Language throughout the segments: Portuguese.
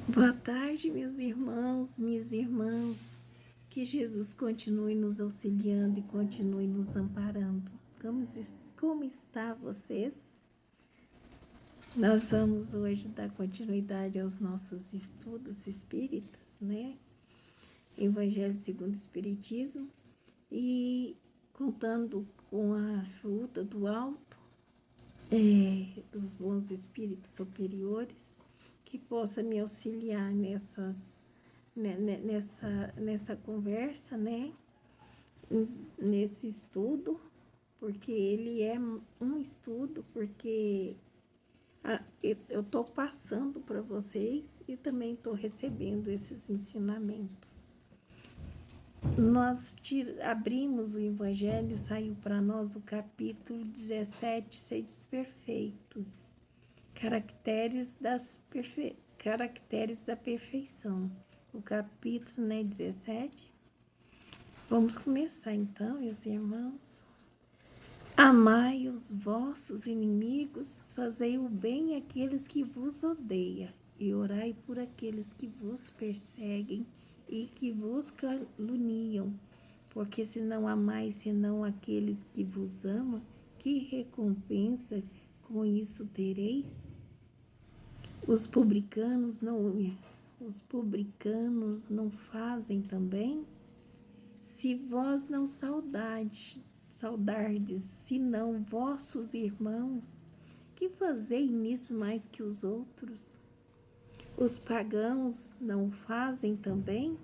Boa tarde, meus irmãos, minhas irmãs. Que Jesus continue nos auxiliando e continue nos amparando. Como está vocês? Nós vamos hoje dar continuidade aos nossos estudos espíritas, né? Evangelho segundo o Espiritismo. E contando com a ajuda do alto, dos bons espíritos superiores, que possa me auxiliar nessa conversa, né? Nesse estudo, porque ele é um estudo, porque eu estou passando para vocês e também estou recebendo esses ensinamentos. Nós abrimos o Evangelho, saiu para nós o capítulo 17, Seres Perfeitos, caracteres da perfeição. O capítulo, 17. Vamos começar então, meus irmãos. Amai os vossos inimigos, fazei o bem àqueles que vos odeiam, e orai por aqueles que vos perseguem e que vos caluniam, porque se não amais senão aqueles que vos amam, que recompensa com isso tereis? Os publicanos não fazem também? Se vós não saudardes, senão vossos irmãos, que fazeis nisso mais que os outros? Os pagãos não fazem também?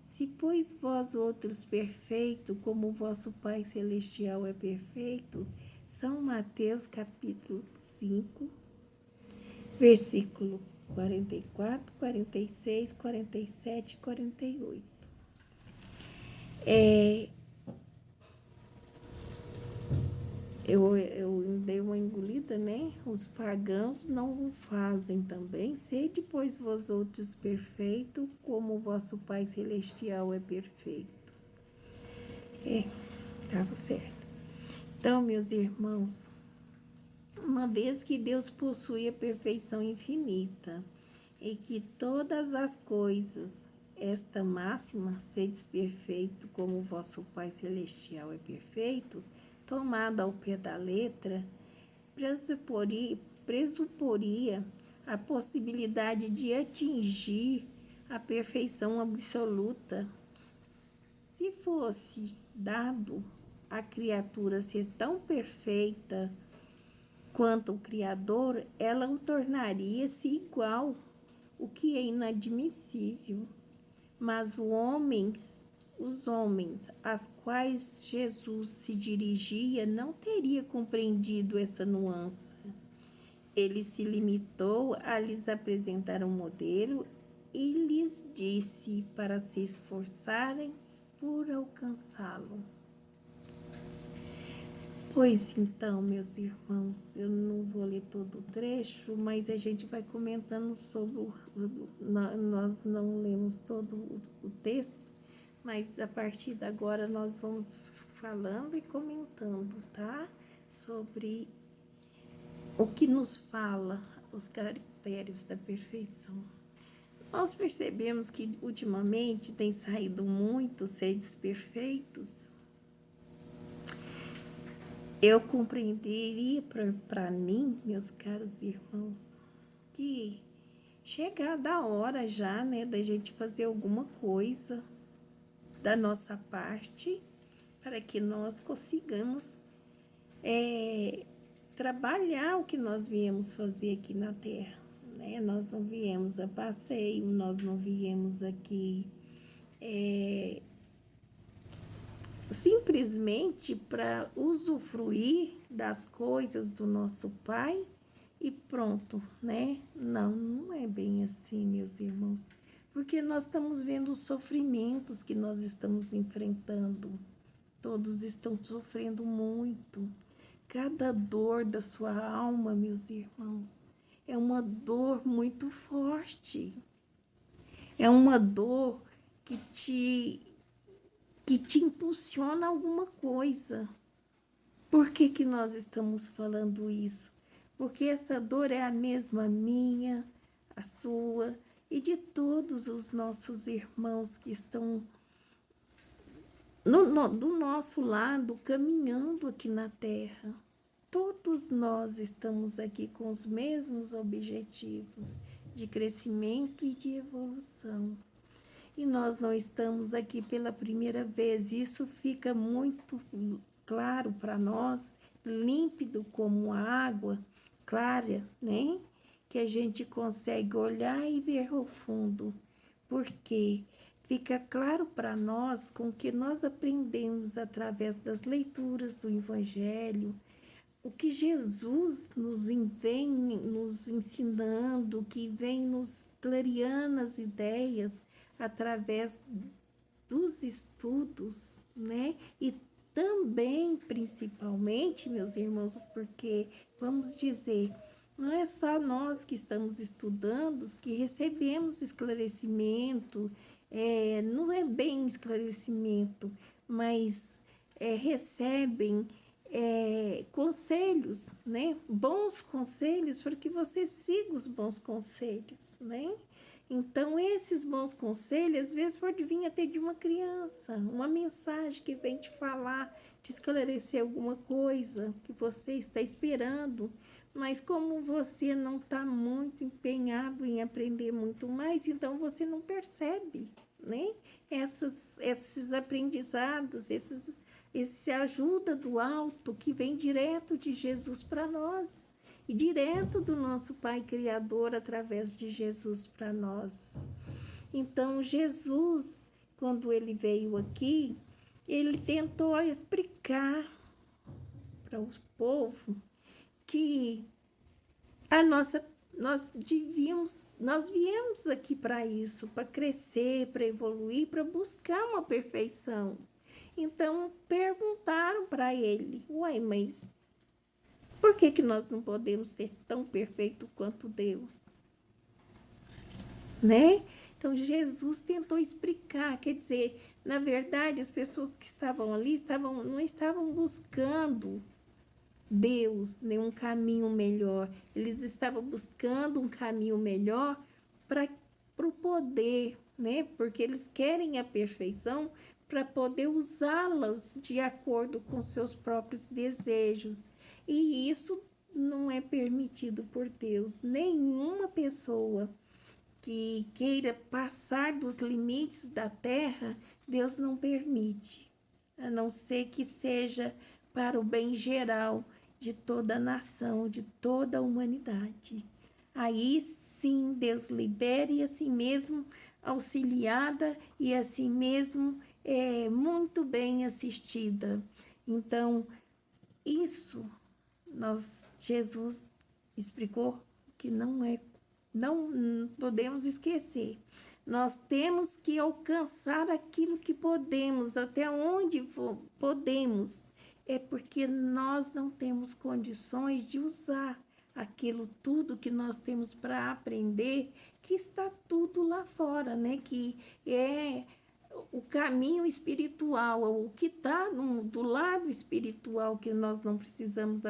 Se, pois, vós outros perfeito, como o vosso Pai Celestial é perfeito. São Mateus capítulo 5, versículo 44, 46, 47 e 48. Eu dei uma engolida, né? Os pagãos não fazem também. Sede, pois, vós outros perfeito, como o vosso Pai Celestial é perfeito. Estava certo. Então, meus irmãos, uma vez que Deus possui a perfeição infinita e que todas as coisas, esta máxima, sedes perfeito como o vosso Pai Celestial é perfeito, tomada ao pé da letra, pressuporia a possibilidade de atingir a perfeição absoluta. Se fosse dado à criatura ser tão perfeita quanto o Criador, ela o tornaria-se igual, o que é inadmissível. Mas os homens às quais Jesus se dirigia não teria compreendido essa nuance. Ele se limitou a lhes apresentar um modelo e lhes disse para se esforçarem por alcançá-lo. Pois então, meus irmãos, eu não vou ler todo o trecho, mas a gente vai comentando sobre nós não lemos todo o texto, mas a partir de agora nós vamos falando e comentando, tá? Sobre o que nos fala os caracteres da perfeição. Nós percebemos que ultimamente tem saído muitos seres perfeitos. Eu compreenderia para mim, meus caros irmãos, que chegada a hora já, né, da gente fazer alguma coisa da nossa parte para que nós consigamos trabalhar o que nós viemos fazer aqui na Terra, né? Nós não viemos a passeio, nós não viemos aqui simplesmente para usufruir das coisas do nosso Pai e pronto, né? Não é bem assim, meus irmãos, porque nós estamos vendo os sofrimentos que nós estamos enfrentando. Todos estão sofrendo muito. Cada dor da sua alma, meus irmãos, é uma dor muito forte. É uma dor que te impulsiona a alguma coisa. Por que nós estamos falando isso? Porque essa dor é a mesma minha, a sua e de todos os nossos irmãos que estão do nosso lado, caminhando aqui na Terra. Todos nós estamos aqui com os mesmos objetivos de crescimento e de evolução. E nós não estamos aqui pela primeira vez. Isso fica muito claro para nós, límpido como a água clara, né? Que a gente consegue olhar e ver o fundo. Porque fica claro para nós com o que nós aprendemos através das leituras do Evangelho, o que Jesus vem nos ensinando, que vem nos clareando as ideias através dos estudos, né? E também, principalmente, meus irmãos, porque, vamos dizer, não é só nós que estamos estudando, que recebemos esclarecimento, não é bem esclarecimento, mas recebem conselhos, né? Bons conselhos, para que você siga os bons conselhos, né? Então, esses bons conselhos, às vezes, pode vir até de uma criança, uma mensagem que vem te falar, te esclarecer alguma coisa que você está esperando, mas como você não está muito empenhado em aprender muito mais, então você não percebe, né? Esses aprendizados, esse ajuda do alto que vem direto de Jesus para nós e direto do nosso Pai Criador através de Jesus para nós. Então, Jesus, quando ele veio aqui, ele tentou explicar para o povo que nós viemos aqui para isso, para crescer, para evoluir, para buscar uma perfeição. Então, perguntaram para ele, uai, mas por que nós não podemos ser tão perfeitos quanto Deus? Né? Então, Jesus tentou explicar, quer dizer, na verdade, as pessoas que estavam ali não estavam buscando Deus, nenhum caminho melhor. Eles estavam buscando um caminho melhor para o poder, né? Porque eles querem a perfeição para poder usá-las de acordo com seus próprios desejos. E isso não é permitido por Deus. Nenhuma pessoa que queira passar dos limites da terra, Deus não permite, a não ser que seja para o bem geral de toda a nação, de toda a humanidade. Aí sim Deus libera e assim mesmo auxiliada e assim mesmo muito bem assistida. Então, isso Jesus explicou que não podemos esquecer. Nós temos que alcançar aquilo que podemos, até onde podemos. É porque nós não temos condições de usar aquilo tudo que nós temos para aprender, que está tudo lá fora, né? Que é o caminho espiritual, o que está do lado espiritual que nós não precisamos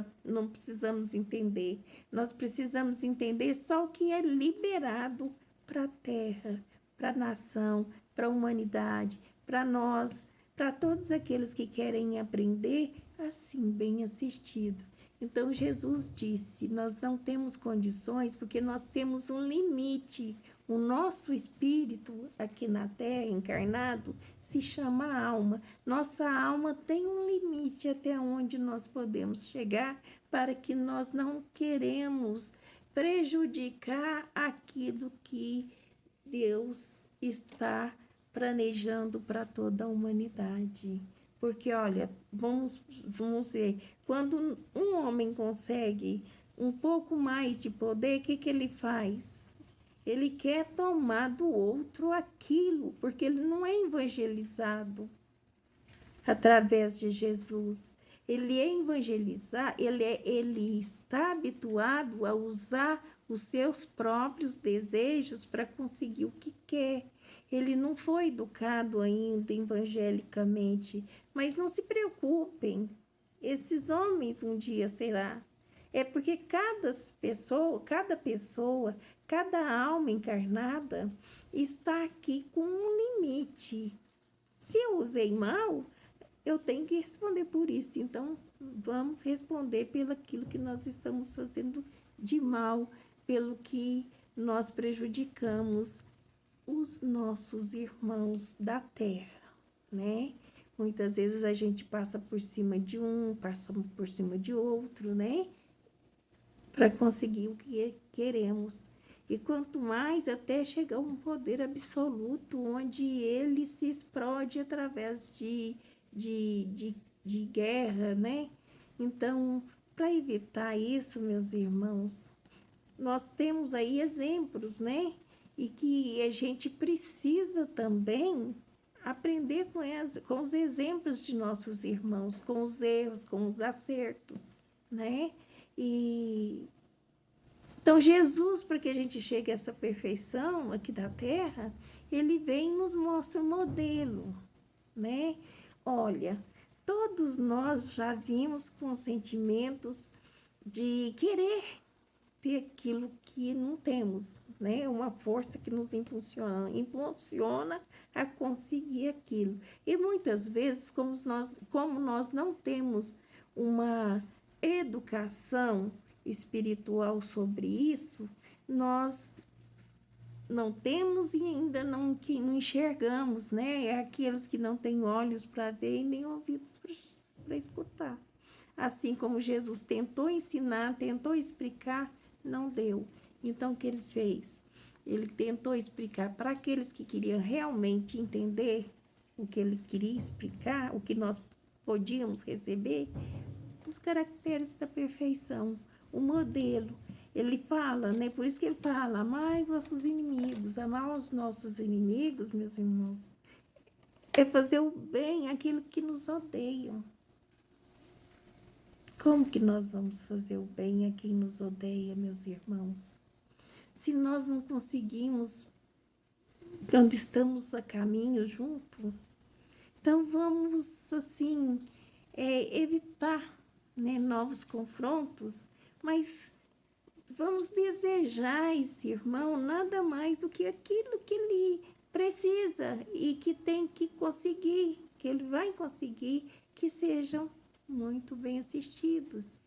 entender. Nós precisamos entender só o que é liberado para a terra, para a nação, para a humanidade, para nós, para todos aqueles que querem aprender assim, bem assistido. Então, Jesus disse, nós não temos condições porque nós temos um limite. O nosso espírito aqui na Terra, encarnado, se chama alma. Nossa alma tem um limite até onde nós podemos chegar para que nós não queremos prejudicar aquilo que Deus está planejando para toda a humanidade. Porque, olha, vamos ver, quando um homem consegue um pouco mais de poder, o que ele faz? Ele quer tomar do outro aquilo, porque ele não é evangelizado através de Jesus. Ele é evangelizar, ele está habituado a usar os seus próprios desejos para conseguir o que quer. Ele não foi educado ainda evangelicamente, mas não se preocupem, esses homens um dia será. É porque cada pessoa, cada alma encarnada está aqui com um limite. Se eu usei mal, eu tenho que responder por isso. Então, vamos responder pelo aquilo que nós estamos fazendo de mal, pelo que nós prejudicamos os nossos irmãos da terra, né? Muitas vezes a gente passa por cima de um, passa por cima de outro, né? Para conseguir o que queremos. E quanto mais até chegar a um poder absoluto, onde ele se explode através de guerra, né? Então, para evitar isso, meus irmãos, nós temos aí exemplos, né? E que a gente precisa também aprender com os exemplos de nossos irmãos, com os erros, com os acertos, né? E então, Jesus, para que a gente chegue a essa perfeição aqui da Terra, ele vem e nos mostra um modelo, né? Olha, todos nós já vimos com sentimentos de querer ter aquilo que não temos, né? Uma força que nos impulsiona a conseguir aquilo. E muitas vezes, como nós não temos uma educação espiritual sobre isso, nós não temos e ainda não enxergamos, né? É aqueles que não têm olhos para ver e nem ouvidos para escutar. Assim como Jesus tentou ensinar, tentou explicar, não deu. Então, o que ele fez? Ele tentou explicar para aqueles que queriam realmente entender o que ele queria explicar, o que nós podíamos receber, os caracteres da perfeição, o modelo. Ele fala, né? Por isso que ele fala, amai vossos inimigos, amar os nossos inimigos, meus irmãos, é fazer o bem àquilo que nos odeiam. Como que nós vamos fazer o bem a quem nos odeia, meus irmãos? Se nós não conseguimos, quando estamos a caminho junto, então vamos, assim, evitar, né, novos confrontos, mas vamos desejar esse irmão nada mais do que aquilo que ele precisa e que tem que conseguir, que ele vai conseguir, que sejam muito bem assistidos,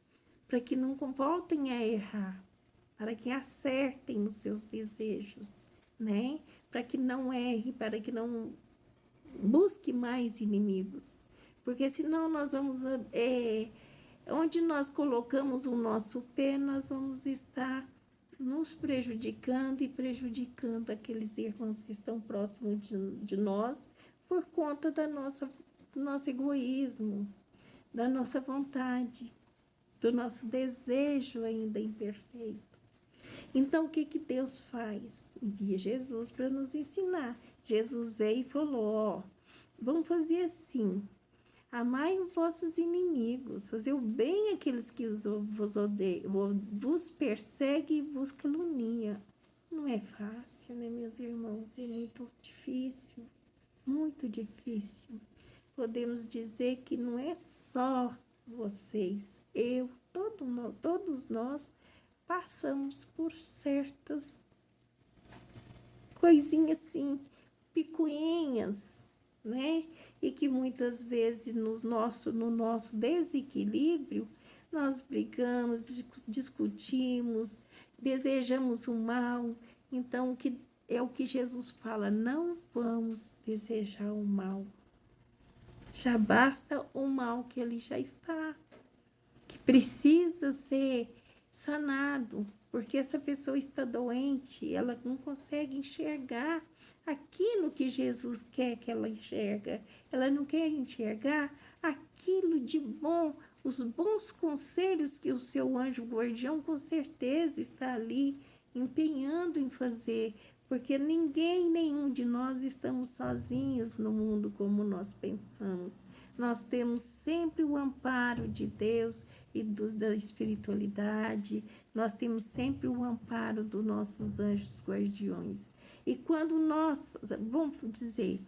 para que não voltem a errar, para que acertem nos seus desejos, né? Para que não erre, para que não busque mais inimigos, porque senão nós vamos, onde nós colocamos o nosso pé, nós vamos estar nos prejudicando e prejudicando aqueles irmãos que estão próximos de nós por conta do nosso egoísmo, da nossa vontade, do nosso desejo ainda imperfeito. Então, o que Deus faz? Envia Jesus para nos ensinar. Jesus veio e falou, ó, vamos fazer assim, amai os vossos inimigos, fazer o bem àqueles que vos odeiam, vos persegue e vos calunia. Não é fácil, né, meus irmãos? É muito difícil, muito difícil. Podemos dizer que não é só vocês, todos nós passamos por certas coisinhas assim, picuinhas, né? E que muitas vezes no nosso desequilíbrio, nós brigamos, discutimos, desejamos o mal. Então, é o que Jesus fala, não vamos desejar o mal. Já basta o mal que ele já está, que precisa ser sanado, porque essa pessoa está doente, ela não consegue enxergar aquilo que Jesus quer que ela enxerga. Ela não quer enxergar aquilo de bom, os bons conselhos que o seu anjo guardião com certeza está ali empenhando em fazer, porque nenhum de nós estamos sozinhos no mundo como nós pensamos. Nós temos sempre o amparo de Deus e da espiritualidade, nós temos sempre o amparo dos nossos anjos guardiões. E quando nós, vamos dizer,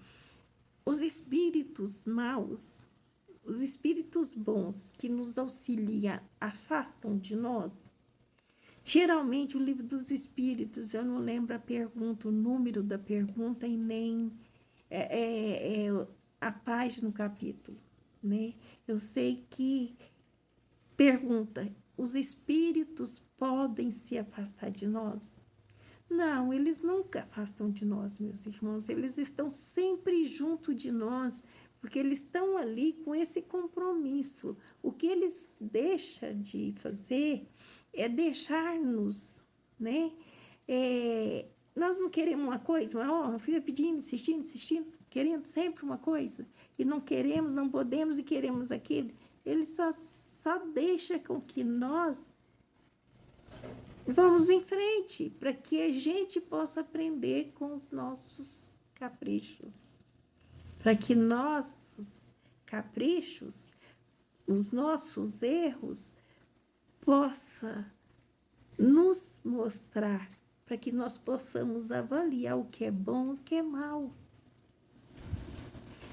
os espíritos maus, os espíritos bons que nos auxiliam afastam de nós? Geralmente, o livro dos espíritos, eu não lembro a pergunta, o número da pergunta e nem a página no capítulo, né? Eu sei que pergunta, os espíritos podem se afastar de nós? Não, eles nunca afastam de nós, meus irmãos. Eles estão sempre junto de nós, porque eles estão ali com esse compromisso. O que eles deixam de fazer é deixar-nos, né? Nós não queremos uma coisa, mas fica pedindo, insistindo, insistindo, querendo sempre uma coisa, e não queremos, não podemos e queremos aquilo. Ele só deixa com que nós vamos em frente, para que a gente possa aprender com os nossos caprichos. Para que nossos caprichos, os nossos erros, possa nos mostrar, para que nós possamos avaliar o que é bom e o que é mal.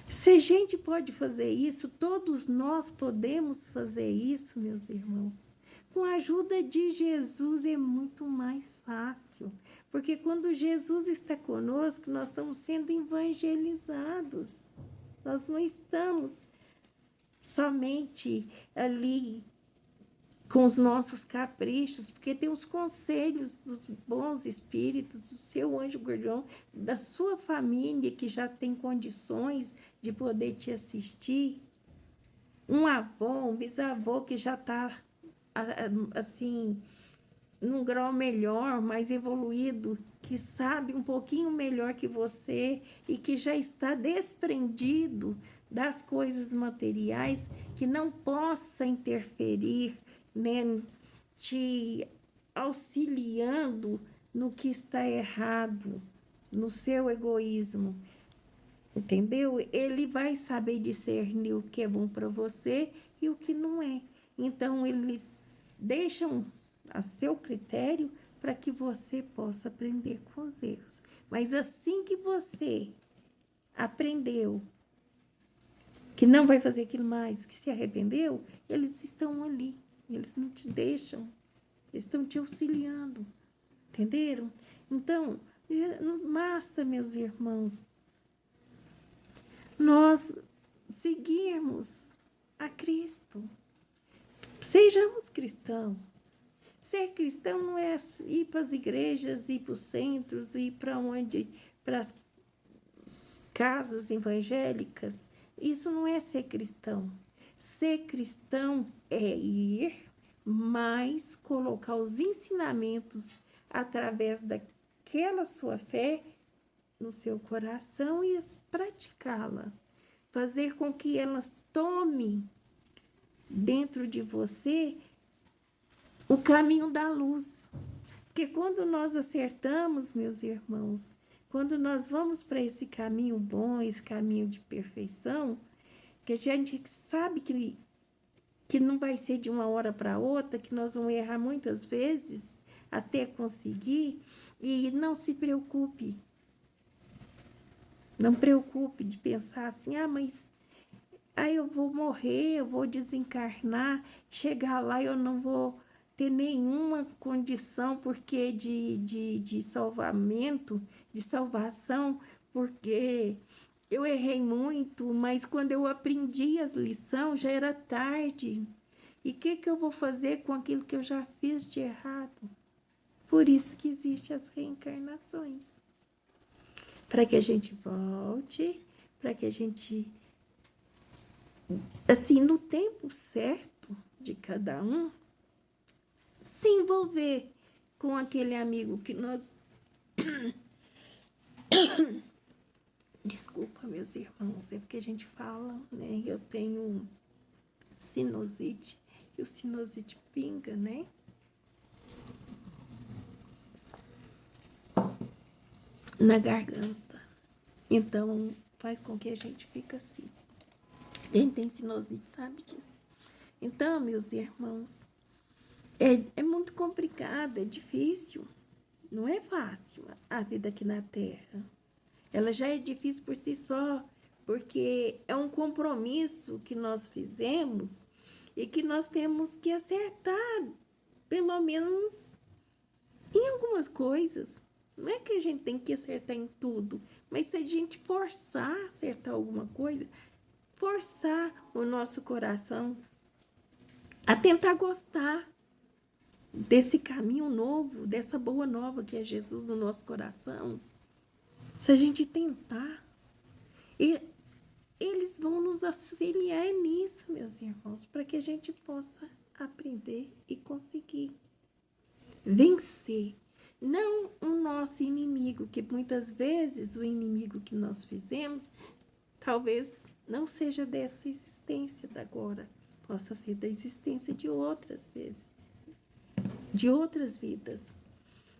Se a gente pode fazer isso, todos nós podemos fazer isso, meus irmãos. Com a ajuda de Jesus é muito mais fácil, porque quando Jesus está conosco, nós estamos sendo evangelizados. Nós não estamos somente ali com os nossos caprichos, porque tem os conselhos dos bons espíritos, do seu anjo guardião, da sua família que já tem condições de poder te assistir, um avô, um bisavô que já está assim, num grau melhor, mais evoluído, que sabe um pouquinho melhor que você e que já está desprendido das coisas materiais, que não possa interferir, né, te auxiliando no que está errado, no seu egoísmo, entendeu? Ele vai saber discernir o que é bom para você e o que não é. Então, eles deixam a seu critério para que você possa aprender com os erros. Mas assim que você aprendeu que não vai fazer aquilo mais, que se arrependeu, eles estão ali, eles não te deixam, eles estão te auxiliando, entenderam? Então, não basta, meus irmãos, nós seguirmos a Cristo. Sejamos cristãos. Ser cristão não é ir para as igrejas, ir para os centros, ir para onde, para as casas evangélicas. Isso não é ser cristão. Ser cristão é ir, mas colocar os ensinamentos através daquela sua fé no seu coração e praticá-la. Fazer com que elas tomem dentro de você o caminho da luz. Porque quando nós acertamos, meus irmãos, quando nós vamos para esse caminho bom, esse caminho de perfeição, que a gente sabe que não vai ser de uma hora para outra, que nós vamos errar muitas vezes até conseguir, e não se preocupe. Não preocupe de pensar assim, mas eu vou morrer, eu vou desencarnar, chegar lá eu não vou ter nenhuma condição porque de salvamento, de salvação, porque eu errei muito, mas quando eu aprendi as lições já era tarde. E o que eu vou fazer com aquilo que eu já fiz de errado? Por isso que existem as reencarnações. Para que a gente volte, para que a gente, assim, no tempo certo de cada um, se envolver com aquele amigo que nós... Desculpa, meus irmãos, é porque a gente fala, né? Eu tenho sinusite, e o sinusite pinga, né? Na garganta. Então, faz com que a gente fique assim. Quem tem sinusite sabe disso. Então, meus irmãos, é muito complicado, é difícil. Não é fácil a vida aqui na Terra. Ela já é difícil por si só, porque é um compromisso que nós fizemos e que nós temos que acertar, pelo menos em algumas coisas. Não é que a gente tem que acertar em tudo, mas se a gente forçar a acertar alguma coisa, forçar o nosso coração a tentar gostar desse caminho novo, dessa boa nova que é Jesus no nosso coração, se a gente tentar, eles vão nos auxiliar nisso, meus irmãos, para que a gente possa aprender e conseguir vencer. Não o nosso inimigo, que muitas vezes o inimigo que nós fizemos, talvez não seja dessa existência da agora, possa ser da existência de outras vezes, de outras vidas.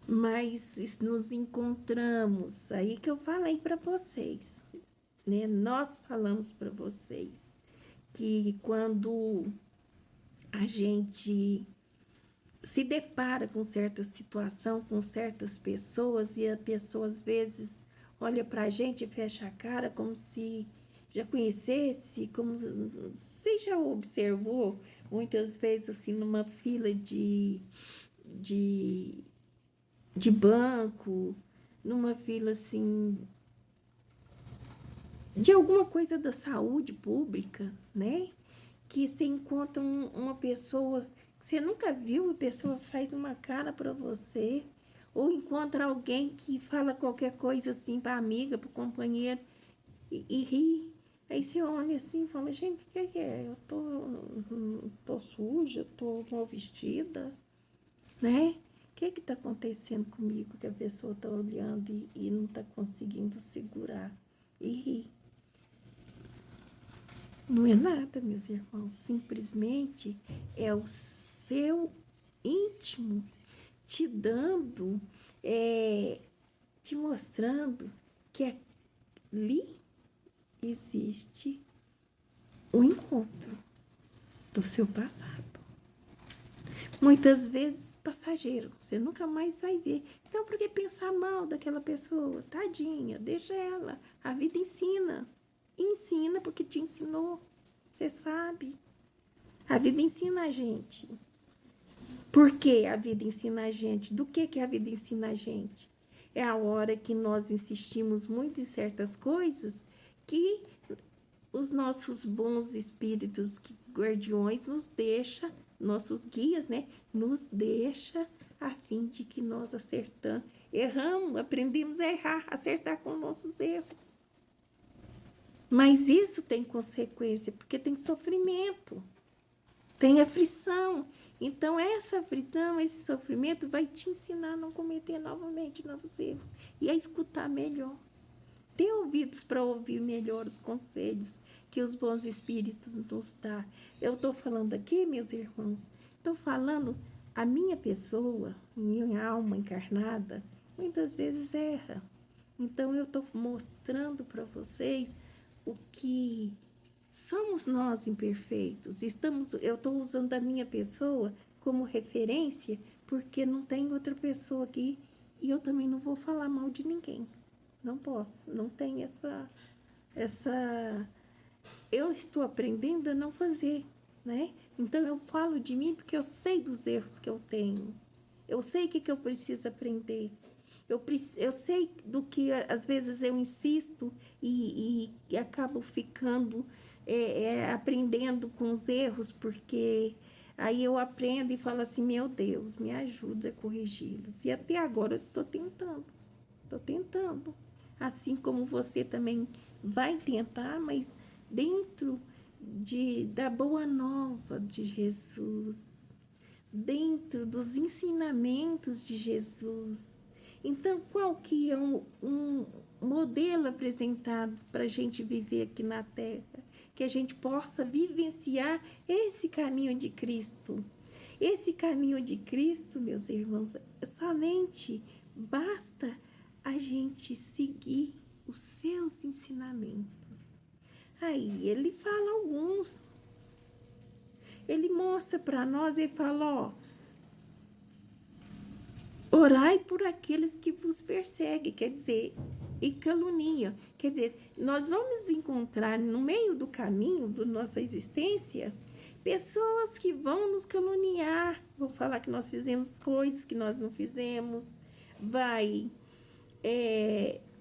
Mas nos encontramos, aí que eu falei para vocês, né? Nós falamos para vocês que quando a gente se depara com certa situação, com certas pessoas, e a pessoa às vezes olha para a gente e fecha a cara como se já conhecesse, como se já observou muitas vezes assim numa fila de, de banco, numa fila assim de alguma coisa da saúde pública, né? Que você encontra uma pessoa que você nunca viu, a pessoa faz uma cara para você, ou encontra alguém que fala qualquer coisa assim para amiga, para companheiro e ri. Aí você olha assim e fala, gente, o que é? Eu tô suja, tô mal vestida, né? O que está acontecendo comigo que a pessoa está olhando e não está conseguindo segurar e rir? Não é nada, meus irmãos. Simplesmente é o seu íntimo te dando, te mostrando que ali existe um encontro do seu passado. Muitas vezes passageiro, você nunca mais vai ver. Então, por que pensar mal daquela pessoa? Tadinha, deixa ela. A vida ensina. Ensina porque te ensinou. Você sabe. A vida ensina a gente. Por que a vida ensina a gente? Do que a vida ensina a gente? É a hora que nós insistimos muito em certas coisas que os nossos bons espíritos guardiões nos deixa, nossos guias, né? Nos deixa a fim de que nós acertamos, erramos, aprendemos a errar, acertar com nossos erros. Mas isso tem consequência, porque tem sofrimento, tem aflição. Então, essa aflição, esse sofrimento vai te ensinar a não cometer novamente novos erros e a escutar melhor. Ter ouvidos para ouvir melhor os conselhos que os bons espíritos nos dão. Eu estou falando aqui, meus irmãos, estou falando a minha pessoa, minha alma encarnada, muitas vezes erra. Então, eu estou mostrando para vocês o que somos nós imperfeitos. Eu estou usando a minha pessoa como referência, porque não tem outra pessoa aqui e eu também não vou falar mal de ninguém. Não posso, não tem essa. Eu estou aprendendo a não fazer, né? Então eu falo de mim porque eu sei dos erros que eu tenho. Eu sei o que eu preciso aprender. Eu sei do que às vezes eu insisto e acabo ficando aprendendo com os erros, porque aí eu aprendo e falo assim, meu Deus, me ajuda a corrigi-los. E até agora eu estou tentando. Assim como você também vai tentar, mas dentro da boa nova de Jesus, dentro dos ensinamentos de Jesus. Então, qual que é um modelo apresentado para a gente viver aqui na Terra? Que a gente possa vivenciar esse caminho de Cristo. Esse caminho de Cristo, meus irmãos, somente basta a gente seguir os seus ensinamentos. Aí ele fala alguns. Ele mostra para nós, ele fala, ó, Orai por aqueles que vos perseguem, quer dizer, e caluniam. Quer dizer, nós vamos encontrar no meio do caminho da nossa existência pessoas que vão nos caluniar, vão falar que nós fizemos coisas que nós não fizemos, vai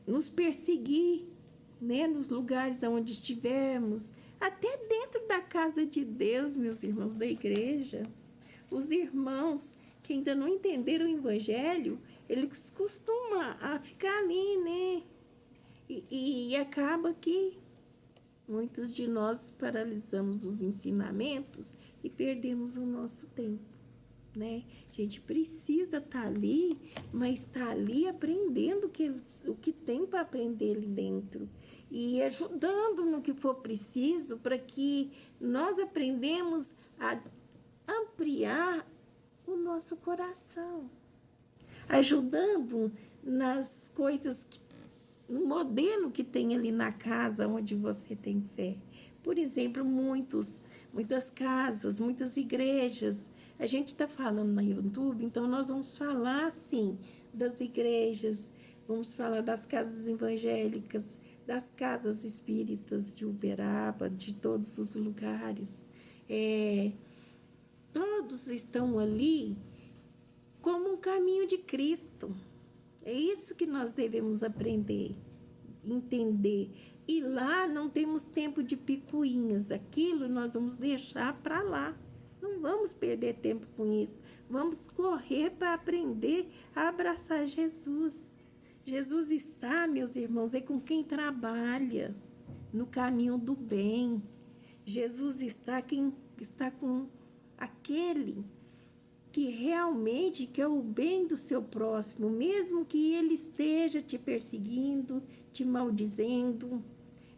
nos perseguir, né, nos lugares onde estivermos, até dentro da casa de Deus, meus irmãos da igreja. Os irmãos que ainda não entenderam o evangelho, eles costumam a ficar ali, né? E acaba que muitos de nós paralisamos os ensinamentos e perdemos o nosso tempo, né? A gente precisa estar ali, mas estar ali aprendendo o que tem para aprender ali dentro e ajudando no que for preciso para que nós aprendemos a ampliar o nosso coração, ajudando nas coisas, no modelo que tem ali na casa onde você tem fé. Por exemplo, muitas casas, muitas igrejas. A gente está falando no YouTube, então nós vamos falar, sim, das igrejas, vamos falar das casas evangélicas, das casas espíritas de Uberaba, de todos os lugares. Todos estão ali como um caminho de Cristo. É isso que nós devemos aprender, entender. E lá não temos tempo de picuinhas. Aquilo nós vamos deixar para lá. Não vamos perder tempo com isso. Vamos correr para aprender a abraçar Jesus. Jesus está, meus irmãos, é com quem trabalha no caminho do bem. Jesus está com aquele que realmente quer o bem do seu próximo, mesmo que ele esteja te perseguindo, te maldizendo,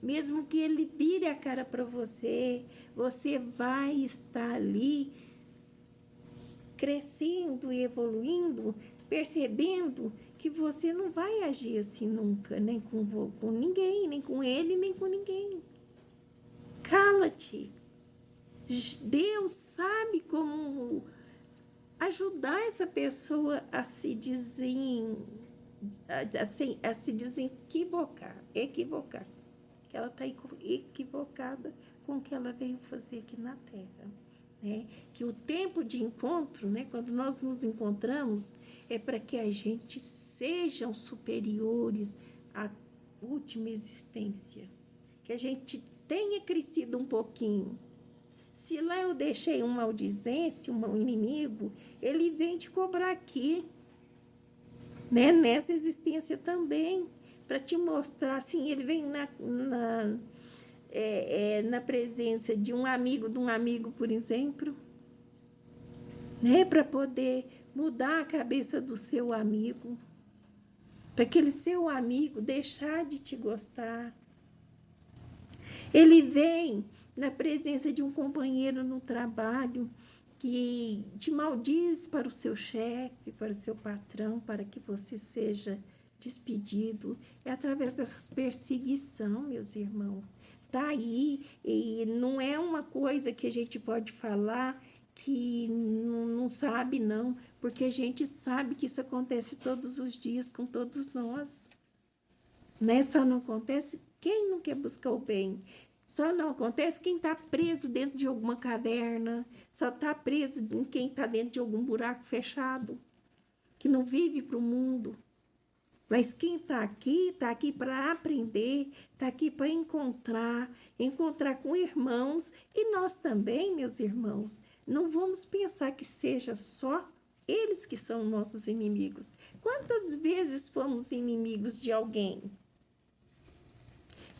mesmo que ele vire a cara para você, você vai estar ali crescendo e evoluindo, percebendo que você não vai agir assim nunca, nem com ninguém, nem com ele, nem com ninguém. Cala-te. Deus sabe como ajudar essa pessoa a se desequivocar, que ela está equivocada com o que ela veio fazer aqui na Terra, né? Que o tempo de encontro, né, quando nós nos encontramos, é para que a gente sejam superiores à última existência, que a gente tenha crescido um pouquinho. Se lá eu deixei um maldizência, um inimigo, ele vem te cobrar aqui, né? Nessa existência também, para te mostrar, assim, ele vem na presença de um amigo, por exemplo, né? Para poder mudar a cabeça do seu amigo, para aquele seu amigo deixar de te gostar. Ele vem na presença de um companheiro no trabalho que te maldiz para o seu chefe, para o seu patrão, para que você seja despedido. É através dessas perseguição, meus irmãos. Está aí, e não é uma coisa que a gente pode falar que não sabe, não, porque a gente sabe que isso acontece todos os dias com todos nós. Né? Só não acontece quem não quer buscar o bem. Só não acontece quem está preso dentro de alguma caverna, só está preso em quem está dentro de algum buraco fechado, que não vive para o mundo. Mas quem está aqui para aprender, está aqui para encontrar com irmãos. E nós também, meus irmãos, não vamos pensar que seja só eles que são nossos inimigos. Quantas vezes fomos inimigos de alguém?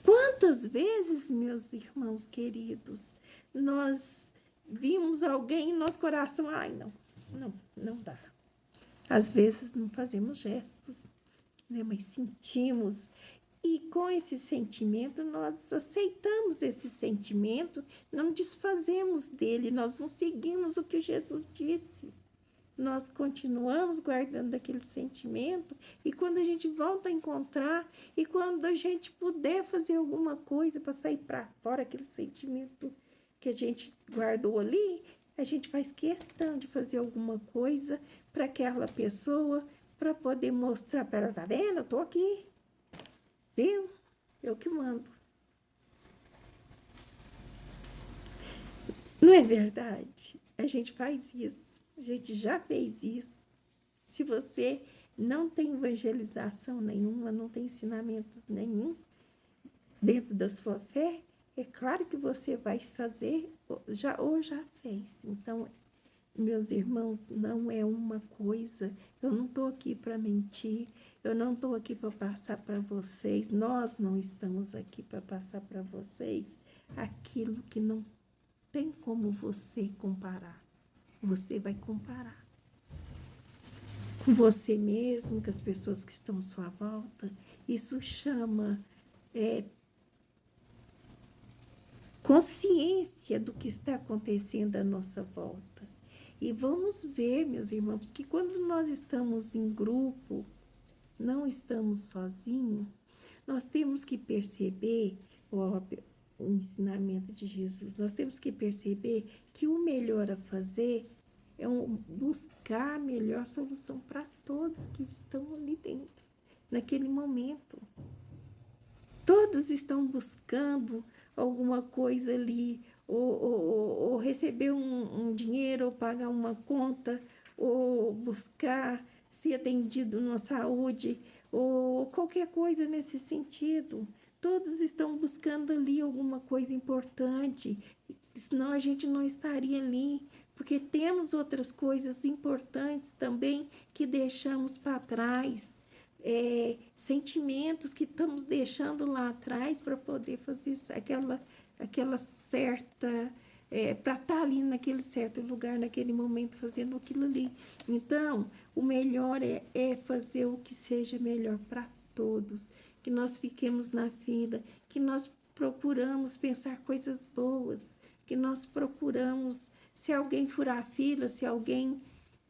Quantas vezes, meus irmãos queridos, nós vimos alguém em nosso coração, ai, não dá. Às vezes não fazemos gestos, né, mas sentimos. E com esse sentimento, nós aceitamos esse sentimento, não desfazemos dele, nós não seguimos o que Jesus disse. Nós continuamos guardando aquele sentimento e quando a gente volta a encontrar e quando a gente puder fazer alguma coisa para sair para fora aquele sentimento que a gente guardou ali, a gente faz questão de fazer alguma coisa para aquela pessoa para poder mostrar para ela, tá vendo? Eu tô aqui, viu? Eu que mando. Não é verdade? A gente faz isso, a gente já fez isso. Se você não tem evangelização nenhuma, não tem ensinamentos nenhum dentro da sua fé, é claro que você vai fazer, ou já fez. Então, meus irmãos, não é uma coisa, eu não estou aqui para mentir, eu não estou aqui para passar para vocês, nós não estamos aqui para passar para vocês aquilo que não tem como você comparar. Você vai comparar com você mesmo, com as pessoas que estão à sua volta. Isso chama consciência do que está acontecendo à nossa volta. E vamos ver, meus irmãos, que quando nós estamos em grupo, não estamos sozinhos, nós temos que perceber o ensinamento de Jesus, nós temos que perceber que o melhor a fazer é buscar a melhor solução para todos que estão ali dentro, naquele momento. Todos estão buscando alguma coisa ali, ou receber um dinheiro, ou pagar uma conta, ou buscar ser atendido na saúde, ou qualquer coisa nesse sentido. Todos estão buscando ali alguma coisa importante, senão a gente não estaria ali, porque temos outras coisas importantes também que deixamos para trás. Sentimentos que estamos deixando lá atrás para poder fazer aquela certa, para estar ali naquele certo lugar, naquele momento, fazendo aquilo ali. Então, o melhor é fazer o que seja melhor para todos, que nós fiquemos na vida, que nós procuramos pensar coisas boas, que nós procuramos, se alguém furar a fila, se alguém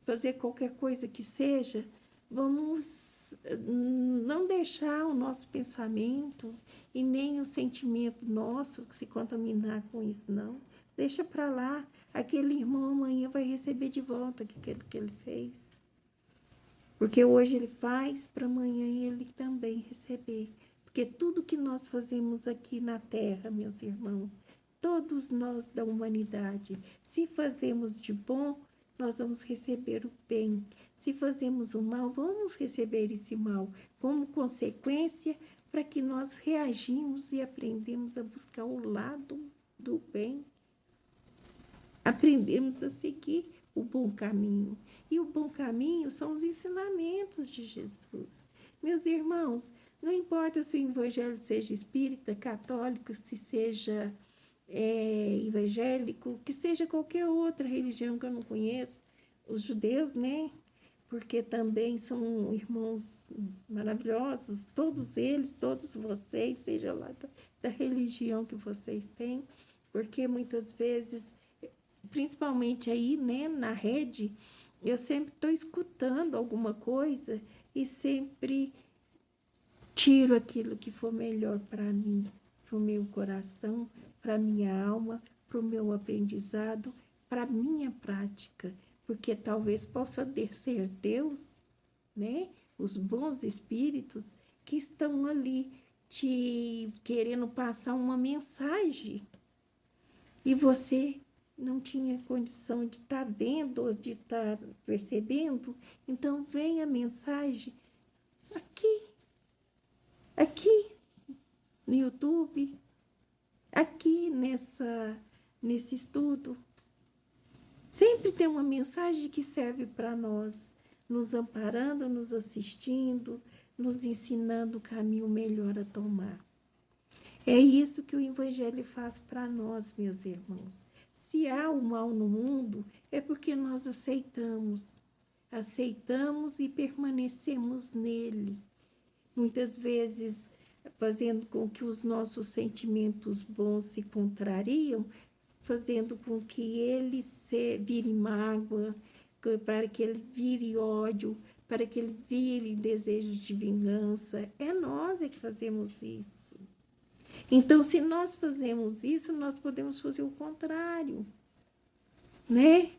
fazer qualquer coisa que seja, vamos não deixar o nosso pensamento e nem o sentimento nosso se contaminar com isso, não. Deixa para lá, aquele irmão amanhã vai receber de volta aquilo que ele fez. Porque hoje ele faz, para amanhã ele também receber. Porque tudo que nós fazemos aqui na terra, meus irmãos, todos nós da humanidade, se fazemos de bom, nós vamos receber o bem. Se fazemos o mal, vamos receber esse mal como consequência para que nós reagimos e aprendemos a buscar o lado do bem. Aprendemos a seguir o bom caminho. E o bom caminho são os ensinamentos de Jesus. Meus irmãos, não importa se o evangelho seja espírita, católico, se seja evangélico, que seja qualquer outra religião que eu não conheço, os judeus, né? Porque também são irmãos maravilhosos, todos eles, todos vocês, seja lá da religião que vocês têm, porque muitas vezes, principalmente aí, né, na rede, eu sempre estou escutando alguma coisa e sempre tiro aquilo que for melhor para mim, para o meu coração, para a minha alma, para o meu aprendizado, para a minha prática, porque talvez possa ser Deus, né? Os bons espíritos que estão ali te querendo passar uma mensagem e você não tinha condição de estar vendo ou de estar percebendo, então vem a mensagem aqui no YouTube, aqui nesse estudo. Sempre tem uma mensagem que serve para nós, nos amparando, nos assistindo, nos ensinando o caminho melhor a tomar. É isso que o Evangelho faz para nós, meus irmãos. Se há o mal no mundo, é porque nós aceitamos e permanecemos nele. Muitas vezes, fazendo com que os nossos sentimentos bons se contrariam, fazendo com que ele vire mágoa, para que ele vire ódio, para que ele vire desejo de vingança. É nós que fazemos isso. Então, se nós fazemos isso, nós podemos fazer o contrário, né?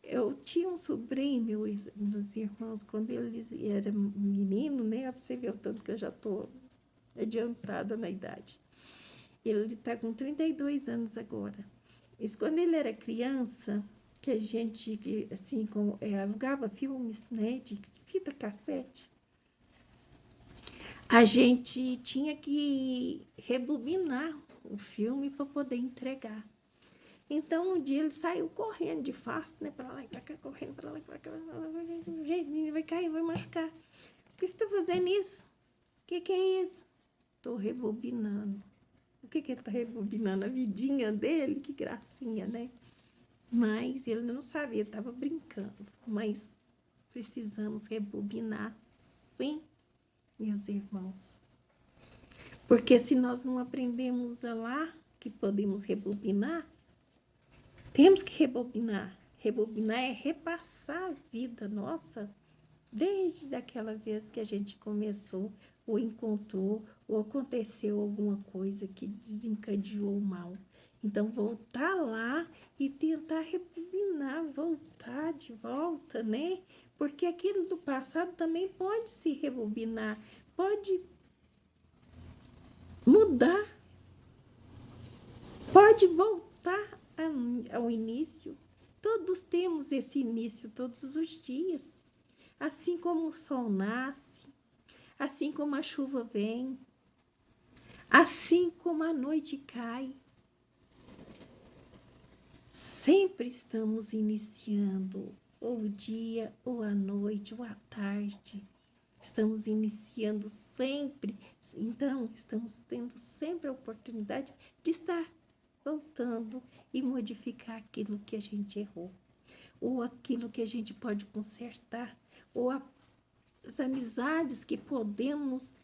Eu tinha um sobrinho, meus irmãos, quando ele era menino, né? Pra você ver o tanto que eu já estou adiantada na idade. Ele está com 32 anos agora. Isso quando ele era criança, que a gente, assim, alugava filmes, né? De fita cassete. A gente tinha que rebobinar o filme para poder entregar. Então, um dia ele saiu correndo de fácil, né? Para lá e para cá, correndo para lá e para cá. Gente, menino vai cair, vai machucar. Por que você está fazendo isso? O que é isso? Estou rebobinando. O que ele está rebobinando? A vidinha dele? Que gracinha, né? Mas ele não sabia, estava brincando. Mas precisamos rebobinar, sim, meus irmãos. Porque se nós não aprendemos a lá que podemos rebobinar, temos que rebobinar. Rebobinar é repassar a vida nossa desde aquela vez que a gente começou, ou encontrou, ou aconteceu alguma coisa que desencadeou o mal. Então, voltar lá e tentar rebobinar, voltar de volta, né? Porque aquilo do passado também pode se rebobinar, pode mudar, pode voltar ao início. Todos temos esse início todos os dias. Assim como o sol nasce, assim como a chuva vem, assim como a noite cai. Sempre estamos iniciando, ou o dia, ou a noite, ou a tarde. Estamos iniciando sempre. Então, estamos tendo sempre a oportunidade de estar voltando e modificar aquilo que a gente errou, ou aquilo que a gente pode consertar, ou as amizades que podemos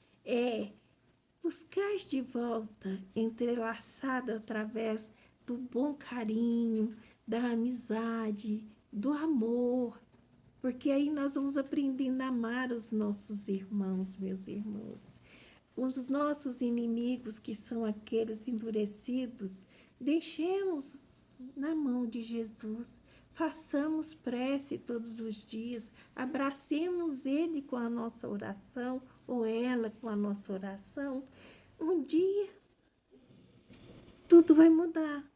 buscar de volta, entrelaçada através do bom carinho, da amizade, do amor, porque aí nós vamos aprendendo a amar os nossos irmãos, meus irmãos. Os nossos inimigos, que são aqueles endurecidos, deixemos na mão de Jesus. Façamos prece todos os dias, abracemos Ele com a nossa oração, ou ela com a nossa oração. Um dia, tudo vai mudar.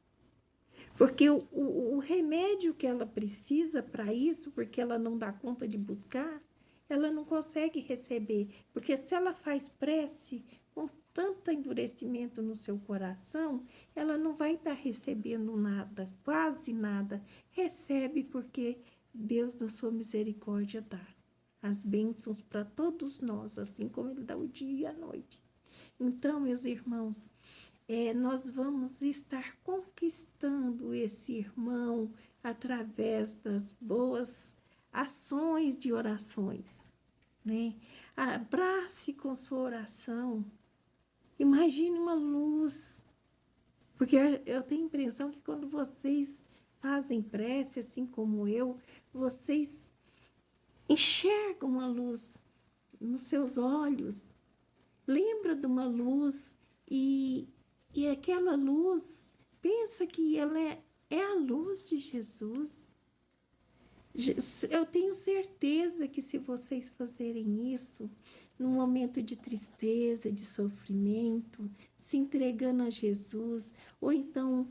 Porque o remédio que ela precisa para isso, porque ela não dá conta de buscar, ela não consegue receber. Porque se ela faz prece com tanto endurecimento no seu coração, ela não vai estar recebendo nada, quase nada. Recebe porque Deus, na sua misericórdia, dá as bênçãos para todos nós, assim como Ele dá o dia e a noite. Então, meus irmãos, nós vamos estar conquistando esse irmão através das boas ações de orações, né? Abrace com sua oração. Imagine uma luz, porque eu tenho a impressão que quando vocês fazem prece, assim como eu, vocês enxergam a luz nos seus olhos. Lembra de uma luz e aquela luz, pensa que ela é a luz de Jesus. Eu tenho certeza que se vocês fazerem isso, num momento de tristeza, de sofrimento, se entregando a Jesus, ou então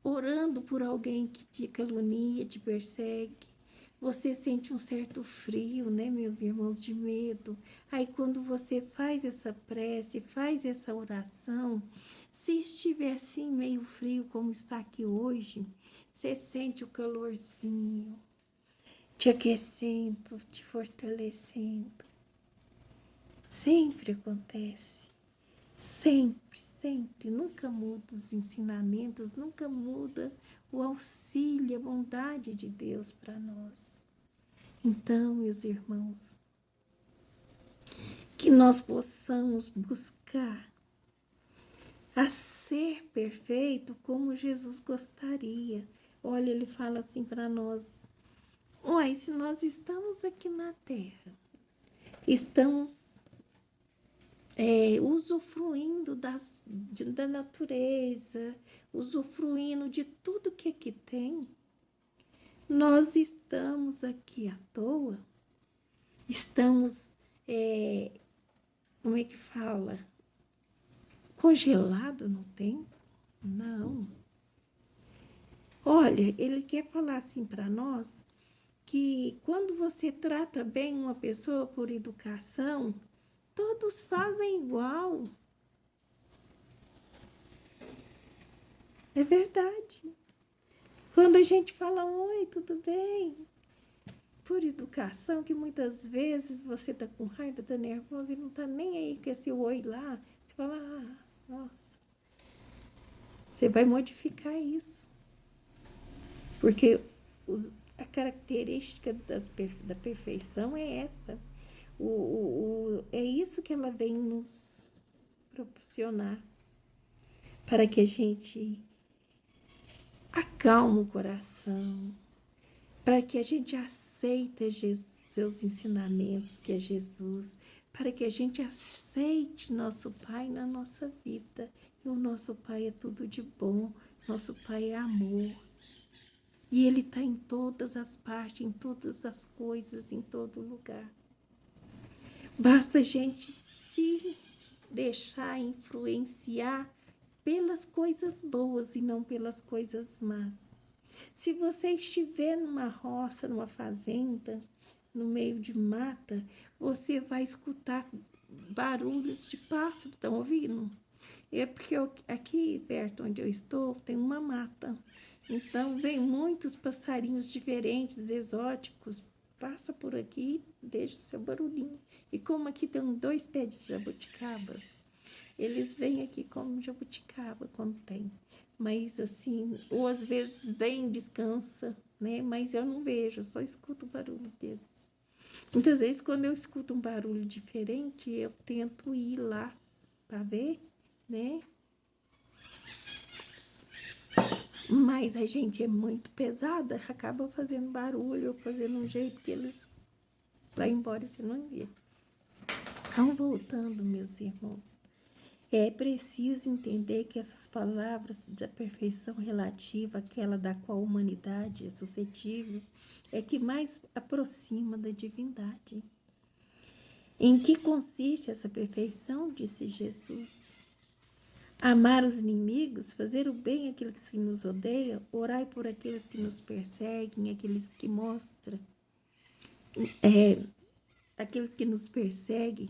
orando por alguém que te calunia, te persegue, você sente um certo frio, né, meus irmãos, de medo. Aí, quando você faz essa prece, faz essa oração, se estiver assim meio frio, como está aqui hoje, você sente o calorzinho, te aquecendo, te fortalecendo. Sempre acontece. Sempre, sempre. Nunca muda os ensinamentos, nunca muda o auxílio, a bondade de Deus para nós. Então, meus irmãos, que nós possamos buscar a ser perfeito como Jesus gostaria. Olha, ele fala assim para nós: olha, se nós estamos aqui na terra, estamos usufruindo da natureza, usufruindo de tudo que aqui tem, Nós estamos aqui à toa? Estamos, como é que fala? Congelado no tempo? Não. Olha, ele quer falar assim para nós que quando você trata bem uma pessoa por educação, todos fazem igual. É verdade. Quando a gente fala, oi, tudo bem? Por educação, que muitas vezes você tá com raiva, tá nervoso e não tá nem aí com esse oi lá. Você fala, nossa, você vai modificar isso. Porque a característica da perfeição é essa. É isso que ela vem nos proporcionar. Para que a gente acalme o coração, para que a gente aceite seus ensinamentos, que é Jesus, para que a gente aceite nosso Pai na nossa vida. E o nosso Pai é tudo de bom, nosso Pai é amor. E Ele está em todas as partes, em todas as coisas, em todo lugar. Basta a gente se deixar influenciar pelas coisas boas e não pelas coisas más. Se você estiver numa roça, numa fazenda, no meio de mata, você vai escutar barulhos de pássaro, estão ouvindo? É porque aqui perto onde eu estou tem uma mata. Então vem muitos passarinhos diferentes, exóticos, passa por aqui, deixa o seu barulhinho. E como aqui tem 2 pés de jabuticabas, eles vêm aqui como jabuticaba quando tem. Mas assim, ou às vezes vem, descansa, né? Mas eu não vejo, eu só escuto o barulho deles. Muitas vezes, quando eu escuto um barulho diferente, eu tento ir lá para ver, né? Mas a gente é muito pesada, acaba fazendo barulho, fazendo um jeito que eles vão embora e você não vê. Então, voltando, meus irmãos, é preciso entender que essas palavras da perfeição relativa, aquela da qual a humanidade é suscetível, é que mais aproxima da divindade. Em que consiste essa perfeição? Disse Jesus. Amar os inimigos, fazer o bem àqueles que nos odeiam, orai por aqueles que nos perseguem, aqueles que mostram, aqueles que nos perseguem.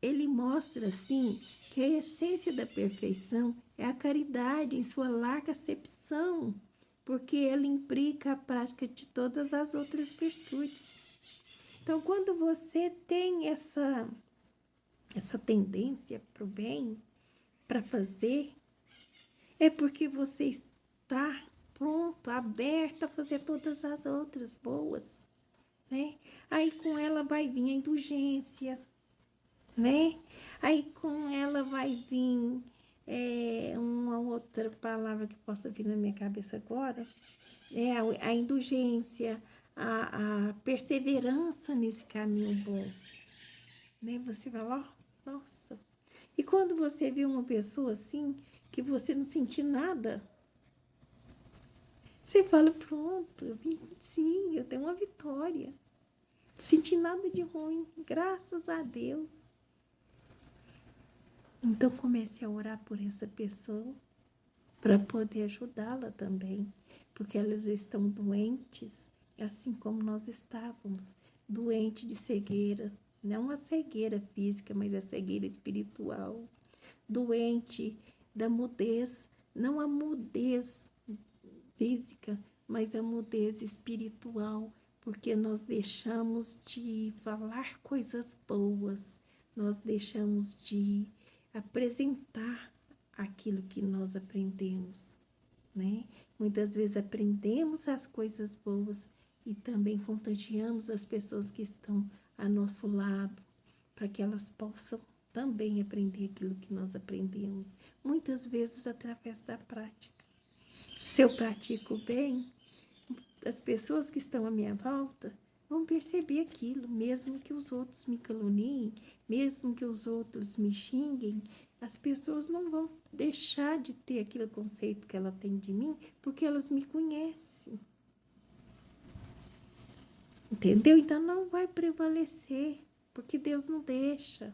Ele mostra, assim, que a essência da perfeição é a caridade em sua larga acepção, porque ela implica a prática de todas as outras virtudes. Então, quando você tem essa tendência para o bem, para fazer, é porque você está pronto, aberto a fazer todas as outras boas, né? Aí com ela vai vir a indulgência, né? Aí com ela vai vir uma outra palavra que possa vir na minha cabeça agora, é a indulgência, a perseverança nesse caminho bom, né? Você vai lá, nossa. E quando você vê uma pessoa assim, que você não sentir nada, você fala, pronto, eu vim, sim, eu tenho uma vitória. Não senti nada de ruim, graças a Deus. Então comece a orar por essa pessoa para poder ajudá-la também, porque elas estão doentes, assim como nós estávamos, doente de cegueira, não a cegueira física, mas a cegueira espiritual, doente da mudez, não a mudez física, mas a mudez espiritual, porque nós deixamos de falar coisas boas, nós deixamos de apresentar aquilo que nós aprendemos, né? Muitas vezes aprendemos as coisas boas e também contagiamos as pessoas que estão a nosso lado, para que elas possam também aprender aquilo que nós aprendemos, muitas vezes através da prática. Se eu pratico bem, as pessoas que estão à minha volta vão perceber aquilo, mesmo que os outros me caluniem, mesmo que os outros me xinguem, as pessoas não vão deixar de ter aquele conceito que ela tem de mim, porque elas me conhecem. Entendeu? Então não vai prevalecer, porque Deus não deixa.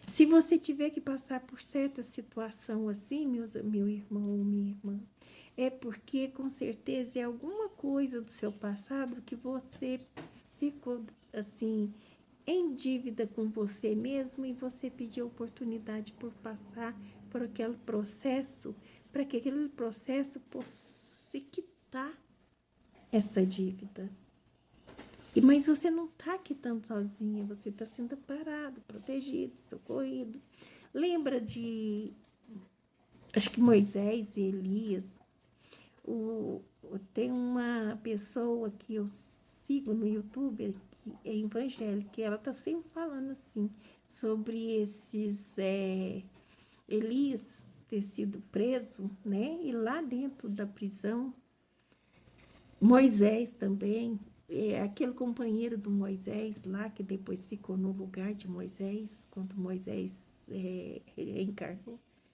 Se você tiver que passar por certa situação assim, meu irmão ou minha irmã, é porque com certeza é alguma coisa do seu passado que você ficou assim em dívida com você mesmo e você pediu oportunidade por passar por aquele processo, para que aquele processo possa se quitar essa dívida. Mas você não está quitando sozinha, você está sendo amparado, protegido, socorrido. Lembra de, acho que Moisés e Elias? Tem uma pessoa que eu sigo no YouTube, que é evangélica, e ela está sempre falando assim, sobre esses Elias ter sido preso, né? E lá dentro da prisão, Moisés também, aquele companheiro do Moisés lá, que depois ficou no lugar de Moisés, quando Moisés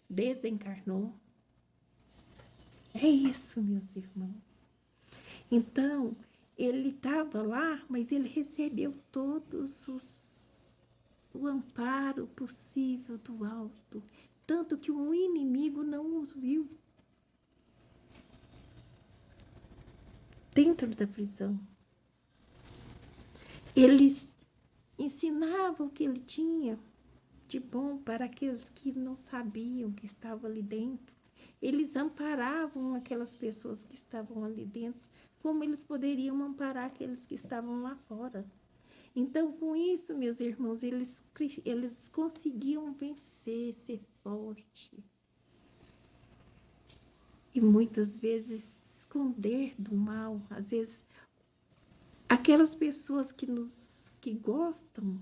desencarnou. É isso, meus irmãos. Então, ele estava lá, mas ele recebeu o amparo possível do alto, tanto que o inimigo não os viu dentro da prisão. Eles ensinavam o que ele tinha de bom para aqueles que não sabiam que estavam ali dentro. Eles amparavam aquelas pessoas que estavam ali dentro, como eles poderiam amparar aqueles que estavam lá fora. Então, com isso, meus irmãos, eles conseguiam vencer, ser forte. E muitas vezes esconder do mal. Às vezes, aquelas pessoas que gostam,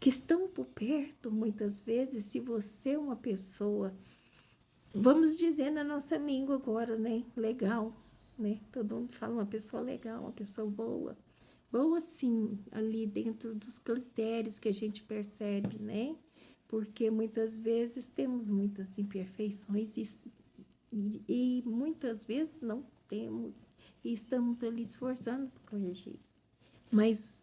que estão por perto, muitas vezes, se você é uma pessoa, vamos dizer na nossa língua agora, né? Legal, né? Todo mundo fala uma pessoa legal, uma pessoa boa. Boa, sim, ali dentro dos critérios que a gente percebe, né? Porque muitas vezes temos muitas imperfeições e muitas vezes não temos e estamos ali esforçando para corrigir. Mas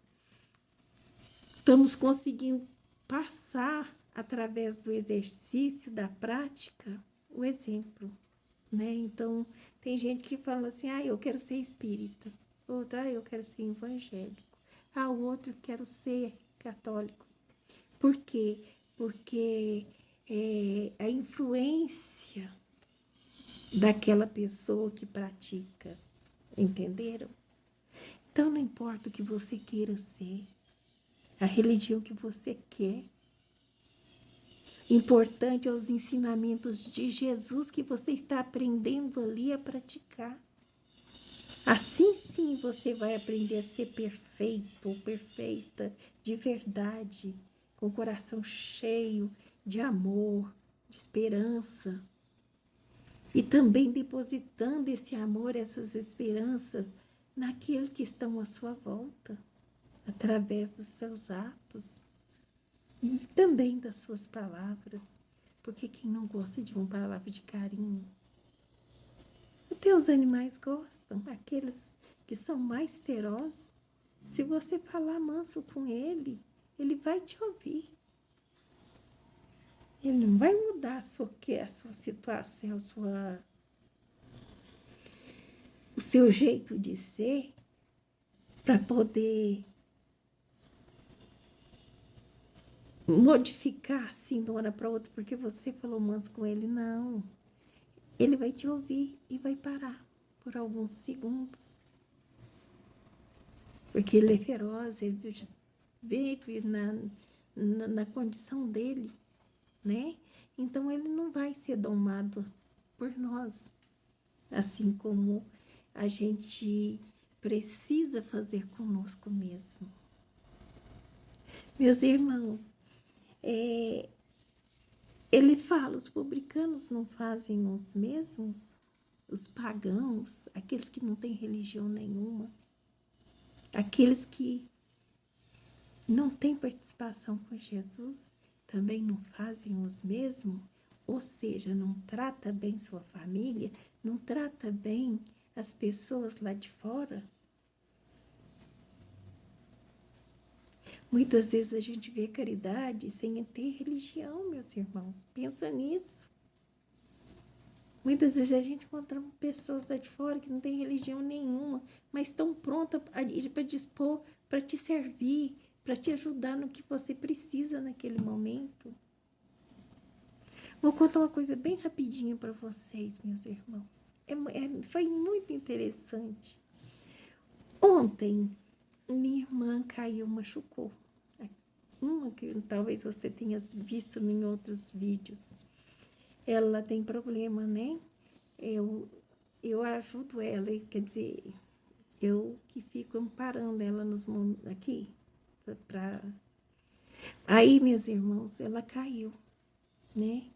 estamos conseguindo passar através do exercício, da prática, o exemplo, né? Então, tem gente que fala assim, eu quero ser espírita. Outro, eu quero ser evangélico. O outro, quero ser católico. Por quê? Porque a influência daquela pessoa que pratica, entenderam? Então, não importa o que você queira ser, a religião que você quer, importante é os ensinamentos de Jesus que você está aprendendo ali a praticar. Assim sim você vai aprender a ser perfeito ou perfeita de verdade, com o coração cheio de amor, de esperança. E também depositando esse amor, essas esperanças naqueles que estão à sua volta, através dos seus atos e também das suas palavras. Porque quem não gosta de uma palavra de carinho? Até os animais gostam, aqueles que são mais ferozes. Se você falar manso com ele, ele vai te ouvir. Ele não vai mudar a sua situação, o seu jeito de ser para poder modificar assim de uma hora para outra porque você falou manso com ele. Não. Ele vai te ouvir e vai parar por alguns segundos. Porque ele é feroz, ele vive na condição dele, né? Então ele não vai ser domado por nós, assim como a gente precisa fazer conosco mesmo. Meus irmãos, ele fala, os publicanos não fazem os mesmos? Os pagãos, aqueles que não têm religião nenhuma, aqueles que não têm participação com Jesus, também não fazem os mesmos? Ou seja, não trata bem sua família, não trata bem as pessoas lá de fora? Muitas vezes a gente vê caridade sem ter religião, meus irmãos. Pensa nisso. Muitas vezes a gente encontra pessoas lá de fora que não tem religião nenhuma, mas estão prontas para dispor, para te servir, para te ajudar no que você precisa naquele momento. Vou contar uma coisa bem rapidinho para vocês, meus irmãos. Foi muito interessante. Ontem, minha irmã caiu, machucou. Uma que talvez você tenha visto em outros vídeos. Ela tem problema, né? Eu ajudo ela, quer dizer, eu que fico amparando ela nos aqui. Aí, meus irmãos, ela caiu, né?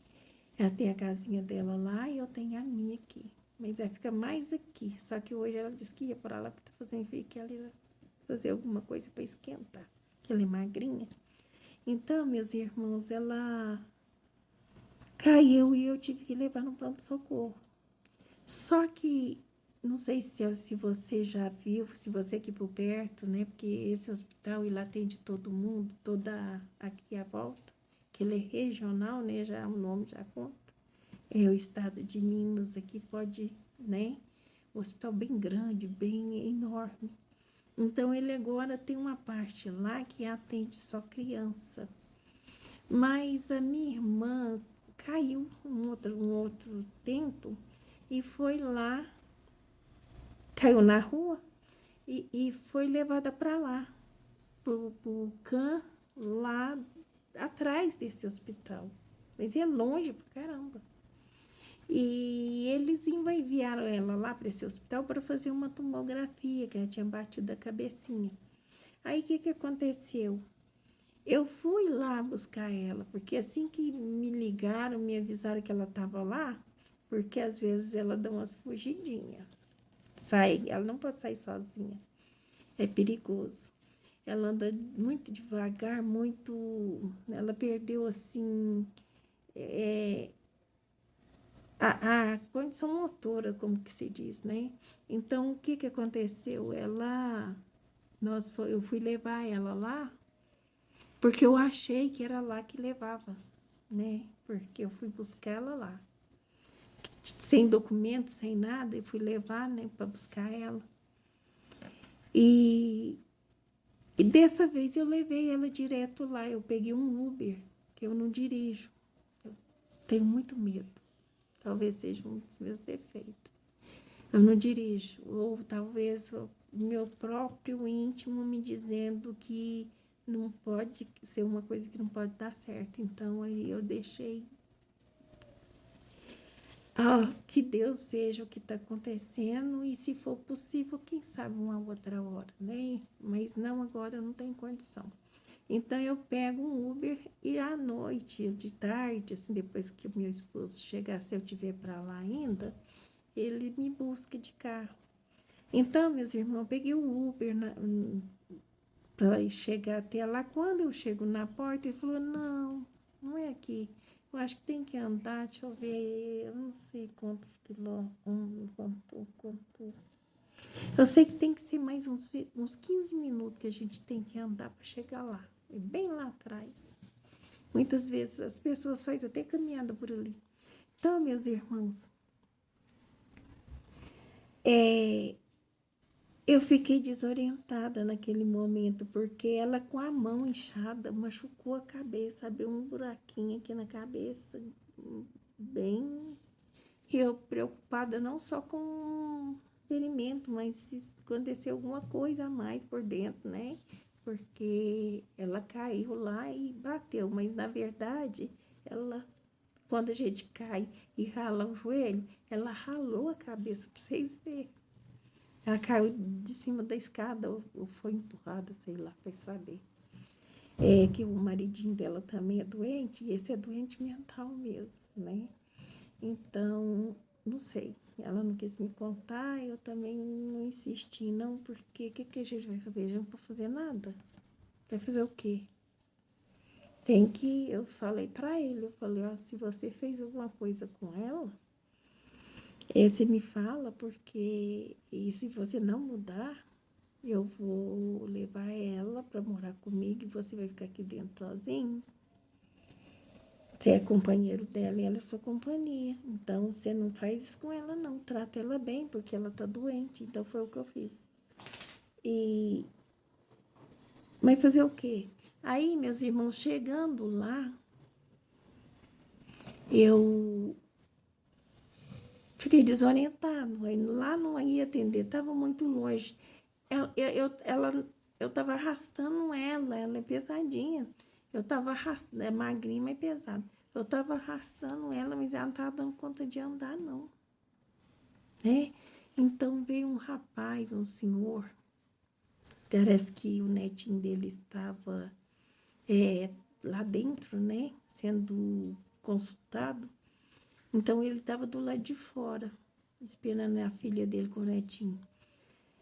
Ela tem a casinha dela lá e eu tenho a minha aqui. Mas ela fica mais aqui. Só que hoje ela disse que ia para lá porque tá fazendo frio, que ela ia fazer alguma coisa para esquentar. Que ela é magrinha. Então, meus irmãos, ela caiu e eu tive que levar no pronto-socorro. Só que, não sei se você já viu, se você aqui por perto, né? Porque esse hospital, ele atende todo mundo, toda aqui à volta. Que ele é regional, né? Já o nome já conta. É o estado de Minas aqui pode, né? Um hospital bem grande, bem enorme. Então, ele agora tem uma parte lá que atende só criança. Mas a minha irmã caiu um outro tempo e foi lá, caiu na rua e foi levada para lá, pro CAN, lá atrás desse hospital. Mas é longe pra caramba. E eles enviaram ela lá para esse hospital para fazer uma tomografia, que ela tinha batido a cabecinha. Aí, o que aconteceu? Eu fui lá buscar ela, porque assim que me ligaram, me avisaram que ela estava lá, porque às vezes ela dá umas fugidinhas. Ela não pode sair sozinha. É perigoso. Ela anda muito devagar, muito. Ela perdeu assim. A condição motora, como que se diz, né? Então, o que aconteceu? Eu fui levar ela lá, porque eu achei que era lá que levava, né? Porque eu fui buscar ela lá. Sem documento, sem nada, eu fui levar, né, para buscar ela. E dessa vez eu levei ela direto lá. Eu peguei um Uber, que eu não dirijo. Eu tenho muito medo. Talvez seja um dos meus defeitos. Eu não dirijo. Ou talvez o meu próprio íntimo me dizendo que não pode ser uma coisa que não pode dar certo. Então, aí eu deixei. Que Deus veja o que está acontecendo e, se for possível, quem sabe uma outra hora, né? Mas não agora, eu não tenho condição. Então, eu pego um Uber e à noite, de tarde, assim, depois que o meu esposo chegar, se eu estiver para lá ainda, ele me busca de carro. Então, meus irmãos, eu peguei o Uber para chegar até lá. Quando eu chego na porta, ele falou, não é aqui. Eu acho que tem que andar, deixa eu ver, eu não sei quantos quilômetros, quanto. Eu sei que tem que ser mais uns 15 minutos que a gente tem que andar para chegar lá. É bem lá atrás. Muitas vezes as pessoas fazem até caminhada por ali. Então, meus irmãos, eu fiquei desorientada naquele momento, porque ela, com a mão inchada, machucou a cabeça, abriu um buraquinho aqui na cabeça, bem. E eu preocupada não só com o ferimento, mas se acontecer alguma coisa a mais por dentro, né? Porque ela caiu lá e bateu, mas na verdade, quando a gente cai e rala o joelho, ela ralou a cabeça, para vocês verem. Ela caiu de cima da escada ou foi empurrada, sei lá, para saber. Que o maridinho dela também é doente, e esse é doente mental mesmo, né? Então, não sei. Ela não quis me contar, eu também não insisti, não, porque o que a gente vai fazer? A gente não pode fazer nada. Vai fazer o quê? Eu falei para ele, eu falei, se você fez alguma coisa com ela, você me fala, porque e se você não mudar, eu vou levar ela para morar comigo e você vai ficar aqui dentro sozinho. Você é companheiro dela e ela é sua companhia. Então, você não faz isso com ela, não. Trata ela bem, porque ela tá doente. Então, foi o que eu fiz. Mas fazer o quê? Aí, meus irmãos, chegando lá, eu fiquei desorientado. Aí, lá não ia atender, estava muito longe. Eu tava arrastando ela é pesadinha. Eu tava arrastando, é magrinha, mas pesada. Eu tava arrastando ela, mas ela não tava dando conta de andar, não. Né? Então veio um rapaz, um senhor, parece que o netinho dele estava lá dentro, né? Sendo consultado. Então ele estava do lado de fora, esperando a filha dele com o netinho.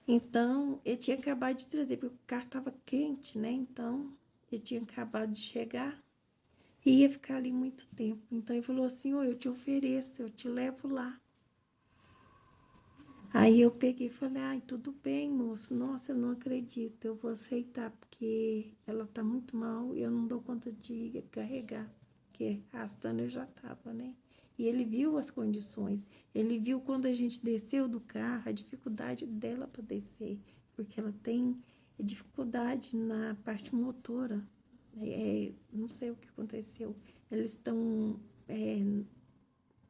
Então, ele tinha acabado de trazer, porque o carro estava quente, né? Então, ele tinha acabado de chegar e ia ficar ali muito tempo. Então, ele falou assim, eu te ofereço, eu te levo lá. Aí eu peguei e falei, ai, tudo bem, moço. Nossa, eu não acredito, eu vou aceitar, porque ela tá muito mal e eu não dou conta de carregar. Porque arrastando eu já tava, né? E ele viu as condições, ele viu quando a gente desceu do carro, a dificuldade dela para descer, porque ela tem dificuldade na parte motora. Não sei o que aconteceu. Eles estão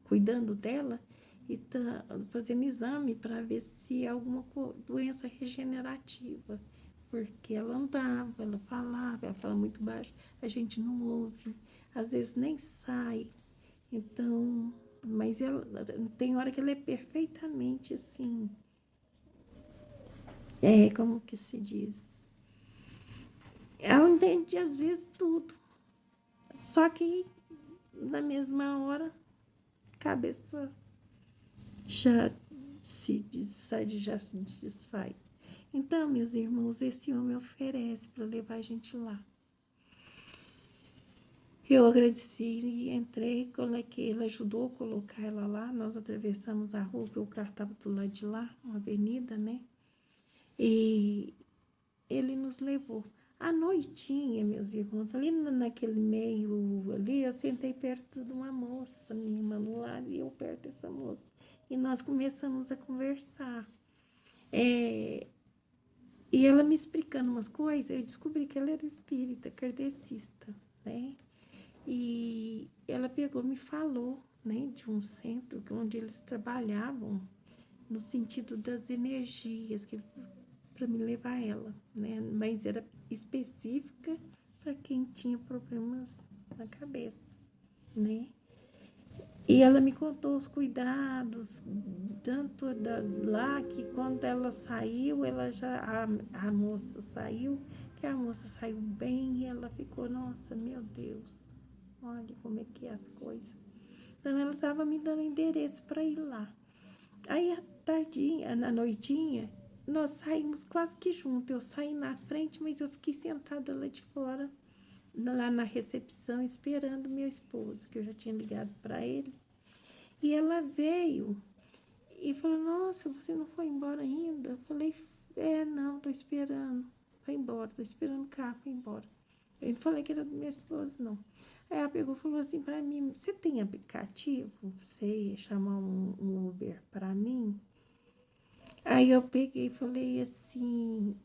cuidando dela e tá fazendo exame para ver se é alguma doença regenerativa. Porque ela andava, ela falava, ela fala muito baixo, a gente não ouve, às vezes nem sai. Então, mas ela tem hora que ela é perfeitamente assim, como que se diz? Ela entende às vezes tudo. Só que na mesma hora, a cabeça já já se desfaz. Então, meus irmãos, esse homem oferece para levar a gente lá. Eu agradeci e entrei, coloquei, ele ajudou a colocar ela lá, nós atravessamos a rua, porque o carro estava do lado de lá, uma avenida, né? E ele nos levou. À noitinha, meus irmãos, ali naquele meio ali, eu sentei perto de uma moça, minha irmã do lado, e eu perto dessa moça. E nós começamos a conversar. E ela me explicando umas coisas, eu descobri que ela era espírita, kardecista, né? E ela pegou, me falou, né, de um centro onde eles trabalhavam no sentido das energias, que para me levar ela, né? Mas era específica para quem tinha problemas na cabeça, né? E ela me contou os cuidados, tanto lá que quando ela saiu, a moça saiu, que a moça saiu bem e ela ficou, nossa, meu Deus, olha como é que é as coisas. Então ela estava me dando endereço para ir lá. Aí à tardinha, na noitinha, nós saímos quase que juntos. Eu saí na frente, mas eu fiquei sentada lá de fora, lá na recepção, esperando meu esposo, que eu já tinha ligado para ele. E ela veio e falou, nossa, você não foi embora ainda? Eu falei, não, tô esperando. Foi embora, tô esperando o carro, foi embora. Eu não falei que era do meu esposo, não. Aí ela pegou e falou assim para mim, você tem aplicativo? Você chamar um Uber para mim? Aí eu peguei e falei assim,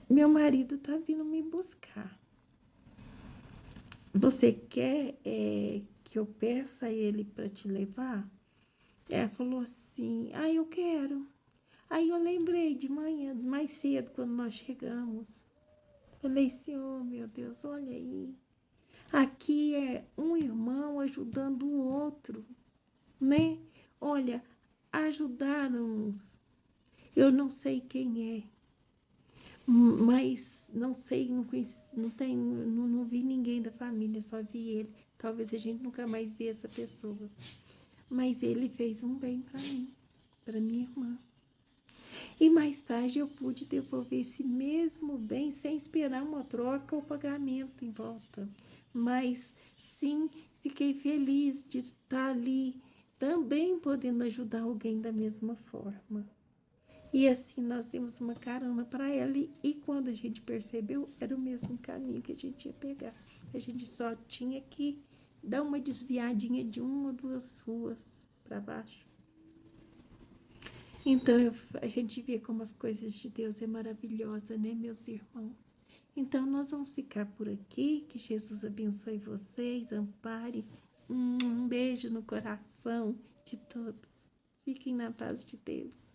meu marido tá vindo me buscar. Você quer que eu peça a ele para te levar? Ela falou assim, eu quero. Aí eu lembrei de manhã, mais cedo, quando nós chegamos. Falei, Senhor, meu Deus, olha aí. Aqui é um irmão ajudando o outro, né? Olha, ajudaram-nos. Eu não sei quem é, mas não sei, não, conheci, não vi ninguém da família, só vi ele. Talvez a gente nunca mais vê essa pessoa. Mas ele fez um bem para mim, para minha irmã. E mais tarde eu pude devolver esse mesmo bem sem esperar uma troca ou pagamento em volta. Mas sim, fiquei feliz de estar ali também podendo ajudar alguém da mesma forma. E assim nós demos uma carona para ela e quando a gente percebeu, era o mesmo caminho que a gente ia pegar. A gente só tinha que dar uma desviadinha de uma ou duas ruas para baixo. Então a gente vê como as coisas de Deus é maravilhosa, né, meus irmãos? Então nós vamos ficar por aqui. Que Jesus abençoe vocês, ampare. Um beijo no coração de todos. Fiquem na paz de Deus.